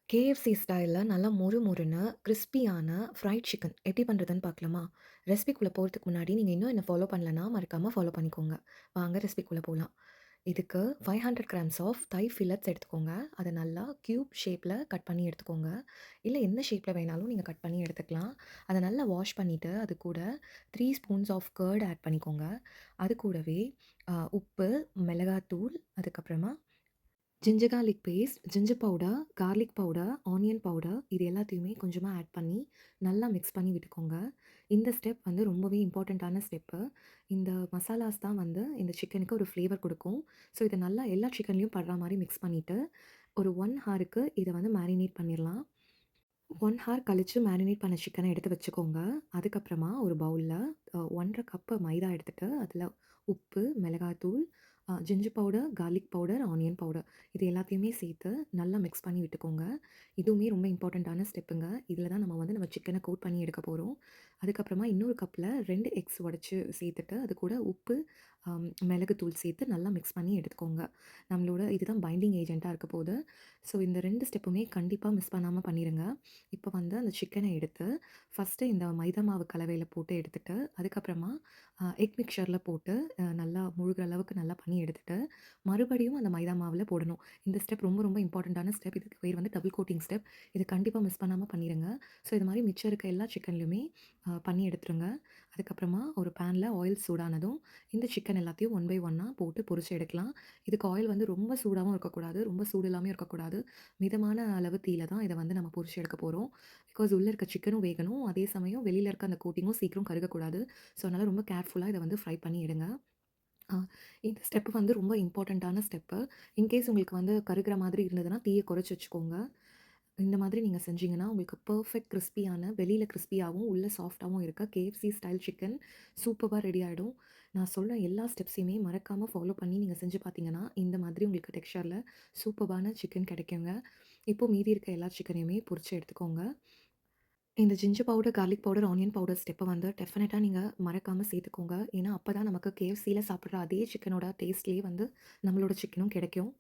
KFC ஸ்டைல்ல நல்லா மொறு மொறுன்னு, கிரிஸ்பியான ஃப்ரைட் சிக்கன் எப்படி பண்ணுறதுன்னு பார்க்கலாமா? ரெசிபிக்குள்ள போறதுக்கு முன்னாடி நீங்க இன்னும் என்ன ஃபாலோ பண்ணலன்னா, மறக்காம ஃபாலோ பண்ணிக்கோங்க. வாங்க ரெசிபிக்குள்ள போலாம். இதுக்கு 500 கிராம்ஸ் ஆஃப் தை ஃபில்லட்ஸ் எடுத்துக்கோங்க. அத நல்லா கியூப் ஷேப்ல கட் பண்ணி எடுத்துக்கோங்க. இல்ல எந்த ஷேப்ல வேணாலும் நீங்க கட் பண்ணி எடுத்துக்கலாம். அத நல்லா வாஷ் பண்ணிட்டு, அது கூட 3 ஸ்பூன்ஸ் ஆஃப் கர்ட் ஆட் பண்ணிக்கோங்க. அது கூடவே உப்பு, மிளகாத்தூள், அதுக்கப்புறமா ginger garlic paste, ginger powder, garlic powder, onion powder இது எல்லாத்தையுமே கொஞ்சமா ஆட் பண்ணி, நல்லா மிக்ஸ் பண்ணி விட்டுக்கோங்க. இந்த ஸ்டெப் வந்து ரொம்பவே இம்பார்ட்டண்ட்டான ஸ்டெப்பு. இந்த மசாலாஸ் தான் வந்து இந்த சிக்கனுக்கு ஒரு ஃப்ளேவர் குடுக்கும். ஸோ, இத நல்லா எல்லா சிக்கன்லயும் படுற மாரி மிக்ஸ் பண்ணிட்டு, ஒரு 1 ஹாருக்கு இத வந்து மேரினேட் பண்ணிறலாம். 1 ஹார் கழிச்சு மேரினேட் பண்ண சிக்கன எடுத்து வச்சுக்கோங்க. அதுக்கப்புறமா ஒரு பவுல்ல 1 1/2 கப்பு மைதா எடுத்துட்டு, அதில உப்பு, மிளகாய்த்தூள், ginger powder, garlic powder, onion powder இது எல்லாத்தையுமே சேர்த்து நல்லா மிக்ஸ் பண்ணி விட்டுக்கோங்க. இதுவுமே ரொம்ப இம்பார்ட்டண்ட்டான ஸ்டெப்புங்க. இதில தான் நம்ம சிக்கன கோட் பண்ணி எடுக்க போறோம். அதுக்கப்புறமா இன்னொரு கப்ல 2 எக்ஸ் உடைச்சு சேர்த்துட்டு, அது கூட உப்பு, மிளகுத்தூள் சேர்த்து நல்லா மிக்ஸ் பண்ணி எடுத்துக்கோங்க. நம்மளோட இதுதான் பைண்டிங் ஏஜென்ட்டா இருக்க போது. ஸோ, இந்த 2 ஸ்டெப்புமே கண்டிப்பா மிஸ் பண்ணாம பண்ணிருங்க. இப்போ வந்து அந்த சிக்கன எடுத்து, ஃபர்ஸ்ட்டு இந்த மைதா மாவு கலவையில போட்டு எடுத்துட்டு, அதுக்கப்புறமா எக் மிக்சர்ல போட்டு நல்லா முழுகுற அளவுக்கு நல்லா பண்ணி எடுத்துட்டு, மறுபடியும் அந்த மைதா மாவுல போடணும். இந்த ஸ்டெப் ரொம்ப ரொம்ப இம்பார்ட்டன்ட்டான ஸ்டெப். இதுக்கு பேர் வந்து டபுள் கோட்டிங் ஸ்டெப். இது கண்டிப்பா மிஸ் பண்ணாம பண்ணிருங்க. ஸோ, இது மாரி மிச்சம் இருக்க எல்லா சிக்கன்லயுமே பண்ணி எடுத்துருங்க. அதுக்கப்புறமா ஒரு பேன்ல ஆயில் சூடானதும், இந்த சிக்கன் எல்லாத்தையும் ஒன் பை ஒன்னா போட்டு பொரிச்சு எடுக்கலாம். இதுக்கு ஆயில் வந்து ரொம்ப சூடாவும் இருக்கக்கூடாது, ரொம்ப சூடு இல்லாமயும் இருக்கக்கூடாது. மிதமான அளவு தீயில தான் இத வந்து நம்ம பொரிச்சு எடுக்க போறோம். பிகாஸ் உள்ள இருக்க சிக்கனும் வேகணும். அதே சமயம் வெளியில இருக்க அந்த கோட்டிங்கும் சீக்கிரம் கருகக்கூடாது. ஸோ, அதனால ரொம்ப கேர்ஃபுல்லா இத வந்து ஃப்ரை பண்ணி எடுங்க. ஆ இந்த ஸ்டெப் வந்து ரொம்ப இம்பார்ட்டன்ட்டான ஸ்டெப்பு. இன்கேஸ் உங்களுக்கு வந்து கருகுற மாதிரி இருந்ததுன்னா, தீய குறைச்சு வச்சுக்கோங்க. இந்த மாதிரி நீங்க செஞ்சீங்கன்னா, உங்களுக்கு பெர்ஃபெக்ட் கிரிஸ்பியான வெளியில கிரிஸ்பியாவும், உள்ள சாஃப்ட்டாவும் இருக்க KFC ஸ்டைல் சிக்கன் சூப்பர்பா ரெடி ஆயிடும். நான் சொல்ற எல்லா ஸ்டெப்ஸையுமே மறக்காம ஃபாலோ பண்ணி நீங்க செஞ்சு பார்த்தீங்கன்னா, இந்த மாதிரி உங்களுக்கு டெக்ஸ்சர்ல சூப்பர்பான சிக்கன் கிடைக்குங்க. இப்போ மீதி இருக்க எல்லா சிக்கனையுமே பொரிச்சு எடுத்துக்கோங்க. இந்த ginger powder, garlic powder, onion powder ஸ்டெப்ப வந்து டெஃபினட்டா நீங்க மறக்காம சேர்த்துக்கோங்க. ஏன்னா, அப்பதான் நமக்கு KFCல சாப்பிடுற அதே சிக்கனோட டேஸ்ட்லயே வந்து நம்மளோட சிக்கனும் கிடைக்கும்.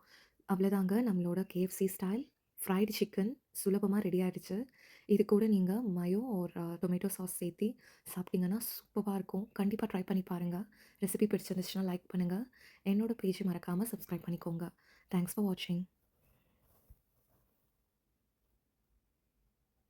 அவ்வளோதாங்க நம்மளோட KFC ஸ்டைல் ஃப்ரைடு சிக்கன் சுலபமா ரெடி ஆயிடுச்சு. இது கூட நீங்க மயோ ஆர் டொமேட்டோ சாஸ் சேர்த்தி சாப்பிட்டீங்கன்னா சூப்பரா இருக்கும். கண்டிப்பா ட்ரை பண்ணி பாருங்க. ரெசிபி பிடிச்சிருந்துச்சுன்னா லைக் பண்ணுங்க. என்னோட பேஜ மறக்காம சப்ஸ்கிரைப் பண்ணிக்கோங்க. தேங்க்ஸ் ஃபார் வாட்சிங்.